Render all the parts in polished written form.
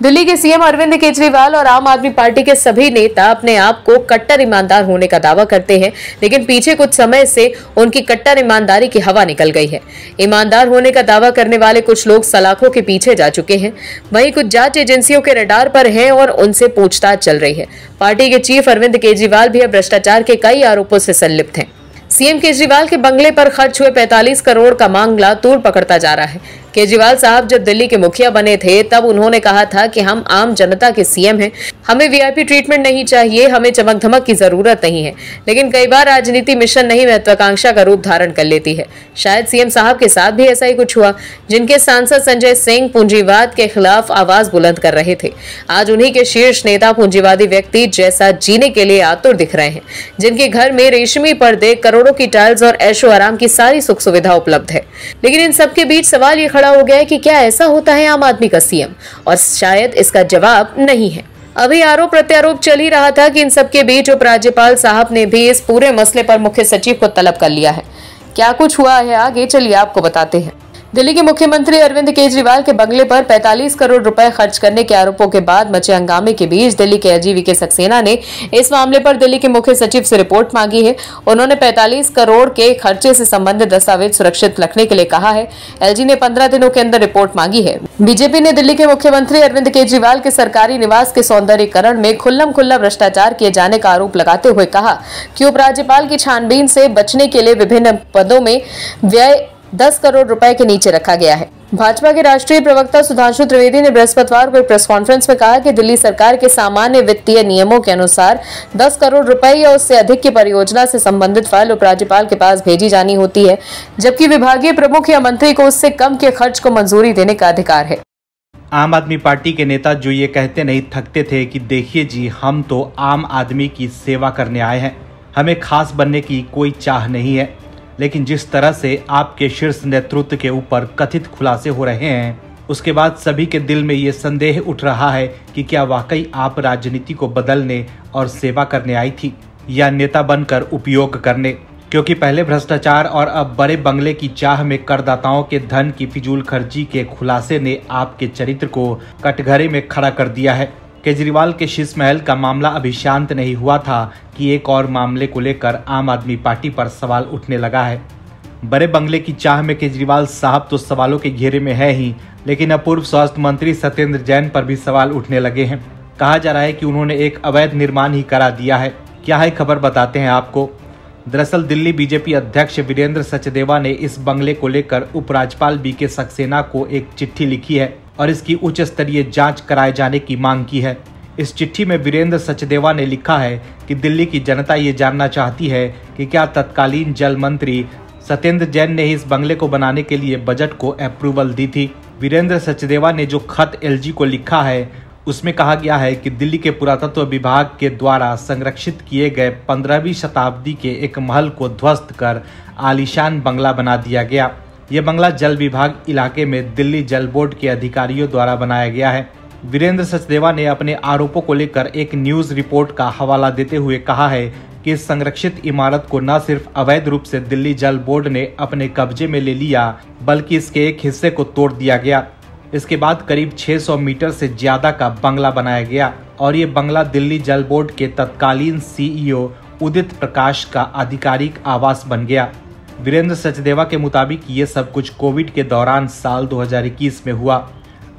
दिल्ली के सीएम अरविंद केजरीवाल और आम आदमी पार्टी के सभी नेता अपने आप को कट्टर ईमानदार होने का दावा करते हैं, लेकिन पीछे कुछ समय से उनकी कट्टर ईमानदारी की हवा निकल गई है। ईमानदार होने का दावा करने वाले कुछ लोग सलाखों के पीछे जा चुके हैं, वहीं कुछ जांच एजेंसियों के रडार पर हैं और उनसे पूछताछ चल रही है। पार्टी के चीफ अरविंद केजरीवाल भी अब भ्रष्टाचार के कई आरोपों से संलिप्त हैं। सीएम केजरीवाल के बंगले पर खर्च हुए 45 करोड़ का मामला तूल पकड़ता जा रहा है। केजरीवाल साहब जब दिल्ली के मुखिया बने थे तब उन्होंने कहा था कि हम आम जनता के सीएम हैं, हमें वीआईपी ट्रीटमेंट नहीं चाहिए, हमें चमक धमक की जरूरत नहीं है। लेकिन कई बार राजनीति मिशन नहीं महत्वाकांक्षा का रूप धारण कर लेती है। शायद सीएम साहब के साथ भी ऐसा ही कुछ हुआ। जिनके सांसद संजय सिंह पूंजीवाद के खिलाफ आवाज बुलंद कर रहे थे, आज उन्हीं के शीर्ष नेता पूंजीवादी व्यक्ति जैसा जीने के लिए आतुर दिख रहे हैं, जिनके घर में रेशमी पर्दे, करोड़ों की टाइल्स और ऐशो आराम की सारी सुख सुविधा उपलब्ध है। लेकिन इन सबके बीच सवाल ये खड़ा हो गया है कि क्या ऐसा होता है आम आदमी का सीएम, और शायद इसका जवाब नहीं है। अभी आरोप प्रत्यारोप चल ही रहा था कि इन सबके बीच उपराज्यपाल साहब ने भी इस पूरे मसले पर मुख्य सचिव को तलब कर लिया है। क्या कुछ हुआ है आगे, चलिए आपको बताते हैं। दिल्ली के मुख्यमंत्री अरविंद केजरीवाल के बंगले पर 45 करोड़ रुपए खर्च करने के आरोपों के बाद मचे हंगामे के बीच दिल्ली के एलजी वीके सक्सेना ने इस मामले पर दिल्ली के मुख्य सचिव से रिपोर्ट मांगी है। उन्होंने 45 करोड़ के खर्चे से संबंधित दस्तावेज सुरक्षित रखने के लिए कहा है। एलजी ने 15 दिनों के अंदर रिपोर्ट मांगी है। बीजेपी ने दिल्ली के मुख्यमंत्री अरविंद केजरीवाल के सरकारी निवास के सौंदर्यीकरण में खुल्लम खुल्ला भ्रष्टाचार किए जाने का आरोप लगाते हुए कहा कि उपराज्यपाल की छानबीन से बचने के लिए विभिन्न पदों में व्यय 10 करोड़ रुपए के नीचे रखा गया है। भाजपा के राष्ट्रीय प्रवक्ता सुधांशु त्रिवेदी ने बृहस्पतिवार को एक प्रेस कॉन्फ्रेंस में कहा कि दिल्ली सरकार के सामान्य वित्तीय नियमों के अनुसार 10 करोड़ रुपए या उससे अधिक की परियोजना से संबंधित फाइल उपराज्यपाल के पास भेजी जानी होती है, जबकि विभागीय प्रमुख या मंत्री को उससे कम के खर्च को मंजूरी देने का अधिकार है। आम आदमी पार्टी के नेता जो ये कहते नहीं थकते थे कि देखिए जी, हम तो आम आदमी की सेवा करने आए हैं, हमें खास बनने की कोई चाह नहीं है, लेकिन जिस तरह से आपके शीर्ष नेतृत्व के ऊपर कथित खुलासे हो रहे हैं, उसके बाद सभी के दिल में ये संदेह उठ रहा है कि क्या वाकई आप राजनीति को बदलने और सेवा करने आई थी या नेता बनकर उपयोग करने। क्योंकि पहले भ्रष्टाचार और अब बड़े बंगले की चाह में करदाताओं के धन की फिजूल खर्ची के खुलासे ने आपके चरित्र को कटघरे में खड़ा कर दिया है। केजरीवाल के शीश महल का मामला अभी शांत नहीं हुआ था कि एक और मामले को लेकर आम आदमी पार्टी पर सवाल उठने लगा है। बड़े बंगले की चाह में केजरीवाल साहब तो सवालों के घेरे में है ही, लेकिन अब पूर्व स्वास्थ्य मंत्री सत्येंद्र जैन पर भी सवाल उठने लगे हैं। कहा जा रहा है कि उन्होंने एक अवैध निर्माण ही करा दिया है। क्या है खबर, बताते हैं आपको। दरअसल दिल्ली बीजेपी अध्यक्ष वीरेंद्र सचदेवा ने इस बंगले को लेकर उपराज्यपाल वीके सक्सेना को एक चिट्ठी लिखी है और इसकी उच्च स्तरीय जांच कराए जाने की मांग की है। इस चिट्ठी में वीरेंद्र सचदेवा ने लिखा है कि दिल्ली की जनता ये जानना चाहती है कि क्या तत्कालीन जल मंत्री सत्येंद्र जैन ने इस बंगले को बनाने के लिए बजट को अप्रूवल दी थी। वीरेंद्र सचदेवा ने जो खत एलजी को लिखा है उसमें कहा गया है कि दिल्ली के पुरातत्व विभाग के द्वारा संरक्षित किए गए 15वीं शताब्दी के एक महल को ध्वस्त कर आलीशान बंगला बना दिया गया। ये बंगला जल विभाग इलाके में दिल्ली जल बोर्ड के अधिकारियों द्वारा बनाया गया है। वीरेंद्र सचदेवा ने अपने आरोपों को लेकर एक न्यूज रिपोर्ट का हवाला देते हुए कहा है कि इस संरक्षित इमारत को न सिर्फ अवैध रूप से दिल्ली जल बोर्ड ने अपने कब्जे में ले लिया, बल्कि इसके एक हिस्से को तोड़ दिया गया। इसके बाद करीब 600 मीटर से ज्यादा का बंगला बनाया गया और ये बंगला दिल्ली जल बोर्ड के तत्कालीन सीईओ उदित प्रकाश का आधिकारिक आवास बन गया। वीरेंद्र सचदेवा के मुताबिक ये सब कुछ कोविड के दौरान साल 2021 में हुआ।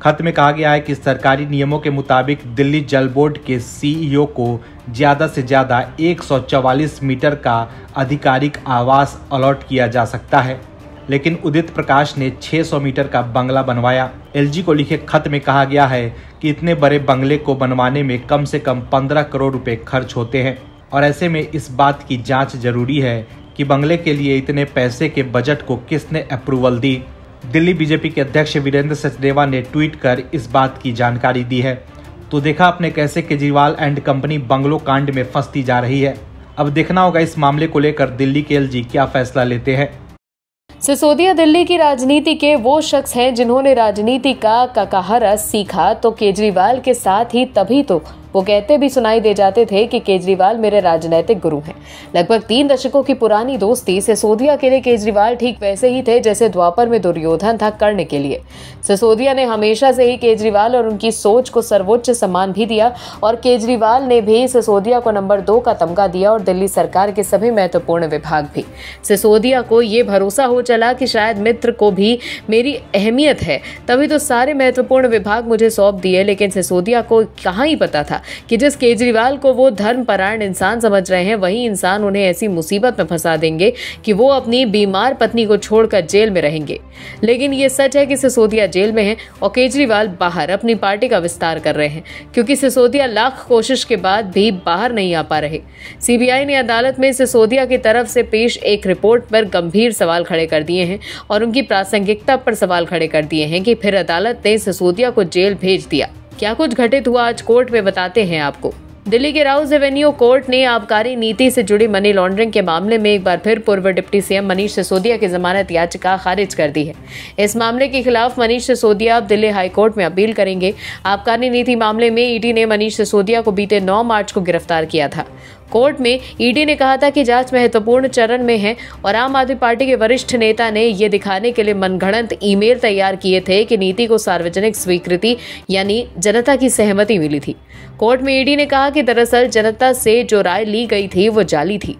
खत में कहा गया है कि सरकारी नियमों के मुताबिक दिल्ली जल बोर्ड के सीईओ को ज्यादा से ज्यादा 144 मीटर का आधिकारिक आवास अलॉट किया जा सकता है, लेकिन उदित प्रकाश ने 600 मीटर का बंगला बनवाया। एलजी को लिखे खत में कहा गया है कि इतने बड़े बंगले को बनवाने में कम से कम 15 करोड़ रुपए खर्च होते हैं और ऐसे में इस बात की जांच जरूरी है कि बंगले के लिए इतने पैसे के बजट को किसने अप्रूवल दी। दिल्ली बीजेपी के अध्यक्ष वीरेंद्र सचदेवा ने ट्वीट कर इस बात की जानकारी दी है। तो देखा आपने कैसे केजरीवाल एंड कंपनी बंगलो कांड में फंसती जा रही है। अब देखना होगा इस मामले को लेकर दिल्ली के एलजी क्या फैसला लेते हैं। सिसोदिया दिल्ली की राजनीति के वो शख्स हैं जिन्होंने राजनीति का ककाहरस सीखा तो केजरीवाल के साथ ही तभी तो वो कहते भी सुनाई दे जाते थे कि केजरीवाल मेरे राजनीतिक गुरु हैं। लगभग 3 दशकों की पुरानी दोस्ती। सिसोदिया के लिए केजरीवाल ठीक वैसे ही थे जैसे द्वापर में दुर्योधन था कर्ण के लिए। सिसोदिया ने हमेशा से ही केजरीवाल और उनकी सोच को सर्वोच्च सम्मान भी दिया और केजरीवाल ने भी सिसोदिया को नंबर 2 का तमगा दिया और दिल्ली सरकार के सभी महत्वपूर्ण विभाग भी। सिसोदिया को ये भरोसा हो चला कि शायद मित्र को भी मेरी अहमियत है, तभी तो सारे महत्वपूर्ण विभाग मुझे सौंप दिए। लेकिन सिसोदिया को कहाँ ही पता था कि जिस केजरीवाल को वो धर्मपरायण इंसान समझ रहे हैं, वही इंसान उन्हें ऐसी मुसीबत में फंसा देंगे कि वो अपनी बीमार पत्नी को छोड़कर जेल में रहेंगे। लेकिन ये सच है कि सिसोदिया जेल में है और केजरीवाल बाहर अपनी पार्टी का विस्तार कर रहे हैं, क्योंकि सिसोदिया लाख कोशिश के बाद भी बाहर नहीं आ पा रहे। सीबीआई ने अदालत में सिसोदिया की तरफ से पेश एक रिपोर्ट पर गंभीर सवाल खड़े कर दिए हैं और उनकी प्रासंगिकता पर सवाल खड़े कर दिए हैं कि फिर अदालत ने सिसोदिया को जेल भेज दिया। क्या कुछ घटित हुआ आज कोर्ट में बताते हैं आपको। दिल्ली के राउज एवेन्यू कोर्ट ने आबकारी नीति से जुड़ी मनी लॉन्ड्रिंग के मामले में एक बार फिर पूर्व डिप्टी सीएम मनीष सिसोदिया की जमानत याचिका खारिज कर दी है। इस मामले के खिलाफ मनीष सिसोदिया अब दिल्ली हाई कोर्ट में अपील करेंगे। आबकारी नीति मामले में ईडी ने मनीष सिसोदिया को बीते 9 मार्च को गिरफ्तार किया था। कोर्ट में ईडी ने कहा था कि जांच महत्वपूर्ण चरण में है और आम आदमी पार्टी के वरिष्ठ नेता ने ये दिखाने के लिए मनगढ़ंत ईमेल तैयार किए थे कि नीति को सार्वजनिक स्वीकृति यानी जनता की सहमति मिली थी। कोर्ट में ईडी ने कहा कि दरअसल जनता से जो राय ली गई थी वो जाली थी।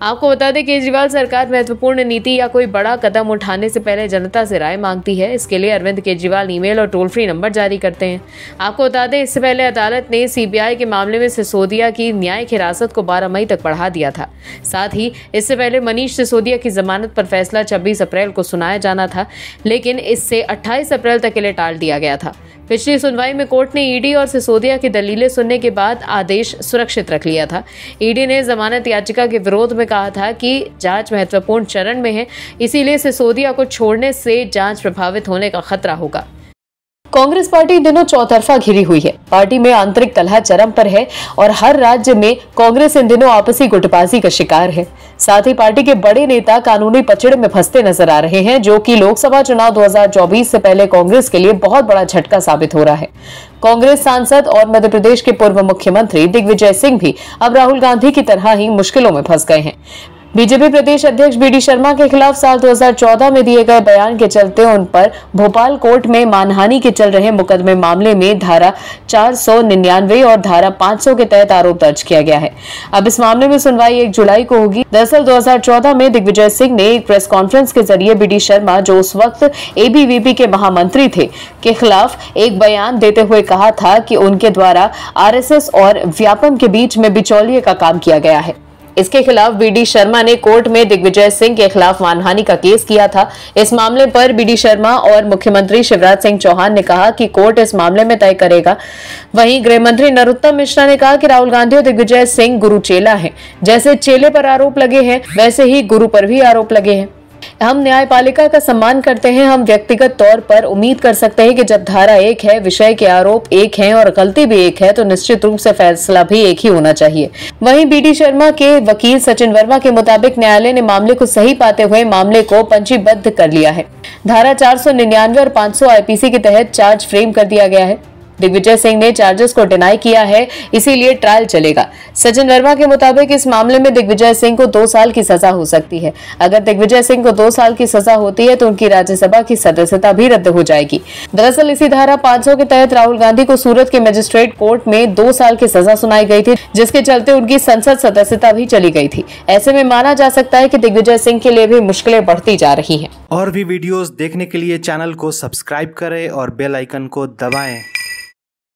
आपको बता दें, केजरीवाल सरकार महत्वपूर्ण नीति या कोई बड़ा कदम उठाने से पहले जनता से राय मांगती है। इसके लिए अरविंद केजरीवाल ईमेल और टोल फ्री नंबर जारी करते हैं। आपको बता दें, इससे पहले अदालत ने सीबीआई के मामले में सिसोदिया की न्यायिक हिरासत को 12 मई तक बढ़ा दिया था। साथ ही इससे पहले मनीष सिसोदिया की जमानत पर फैसला 26 अप्रैल को सुनाया जाना था, लेकिन इससे 28 अप्रैल तक के लिए टाल दिया गया था। पिछली सुनवाई में कोर्ट ने ईडी और सिसोदिया की दलीलें सुनने के बाद आदेश सुरक्षित रख लिया था। ईडी ने जमानत याचिका के विरोध में कहा था कि जांच महत्वपूर्ण चरण में है, इसीलिए सिसोदिया को छोड़ने से जांच प्रभावित होने का खतरा होगा। कांग्रेस पार्टी दिनों चौतरफा घिरी हुई है। पार्टी में आंतरिक कलह चरम पर है और हर राज्य में कांग्रेस इन दिनों आपसी गुटबाजी का शिकार है। साथ ही पार्टी के बड़े नेता कानूनी पचड़े में फंसते नजर आ रहे हैं, जो कि लोकसभा चुनाव 2024 से पहले कांग्रेस के लिए बहुत बड़ा झटका साबित हो रहा है। कांग्रेस सांसद और मध्य प्रदेश के पूर्व मुख्यमंत्री दिग्विजय सिंह भी अब राहुल गांधी की तरह ही मुश्किलों में फंस गए हैं। बीजेपी प्रदेश अध्यक्ष बीडी शर्मा के खिलाफ साल 2014 में दिए गए बयान के चलते उन पर भोपाल कोर्ट में मानहानि के चल रहे मुकदमे मामले में धारा 499 और धारा 500 के तहत आरोप दर्ज किया गया है। अब इस मामले में सुनवाई 1 जुलाई को होगी। दरअसल 2014 में दिग्विजय सिंह ने एक प्रेस कॉन्फ्रेंस के जरिए बीडी शर्मा, जो उस वक्त एबीवीपी के महामंत्री थे, के खिलाफ एक बयान देते हुए कहा था कि उनके द्वारा आरएसएस और व्यापम के बीच में बिचौलिए का काम किया गया है। इसके खिलाफ बीडी शर्मा ने कोर्ट में दिग्विजय सिंह के खिलाफ मानहानि का केस किया था। इस मामले पर बीडी शर्मा और मुख्यमंत्री शिवराज सिंह चौहान ने कहा कि कोर्ट इस मामले में तय करेगा। वहीं गृह मंत्री नरोत्तम मिश्रा ने कहा कि राहुल गांधी और दिग्विजय सिंह गुरु चेला हैं। जैसे चेले पर आरोप लगे हैं, वैसे ही गुरु पर भी आरोप लगे हैं। हम न्यायपालिका का सम्मान करते हैं। हम व्यक्तिगत तौर पर उम्मीद कर सकते हैं कि जब धारा 1 है, विषय के आरोप 1 हैं और गलती भी 1 है, तो निश्चित रूप से फैसला भी 1 ही होना चाहिए। वहीं बीडी शर्मा के वकील सचिन वर्मा के मुताबिक न्यायालय ने मामले को सही पाते हुए मामले को पंजीबद्ध कर लिया है। धारा 499 और 500 आईपीसी के तहत चार्ज फ्रेम कर दिया गया है। दिग्विजय सिंह ने चार्जेस को डिनाई किया है, इसीलिए ट्रायल चलेगा। सचिन वर्मा के मुताबिक इस मामले में दिग्विजय सिंह को 2 साल की सजा हो सकती है। अगर दिग्विजय सिंह को 2 साल की सजा होती है तो उनकी राज्यसभा की सदस्यता भी रद्द हो जाएगी। दरअसल इसी धारा 500 के तहत राहुल गांधी को सूरत के मजिस्ट्रेट कोर्ट में 2 साल की सजा सुनाई गई थी, जिसके चलते उनकी संसद सदस्यता भी चली गई थी। ऐसे में माना जा सकता है कि दिग्विजय सिंह के लिए भी मुश्किलें बढ़ती जा रही हैं। और भी वीडियोस देखने के लिए चैनल को सब्सक्राइब करें और बेल आइकन को दबाएं।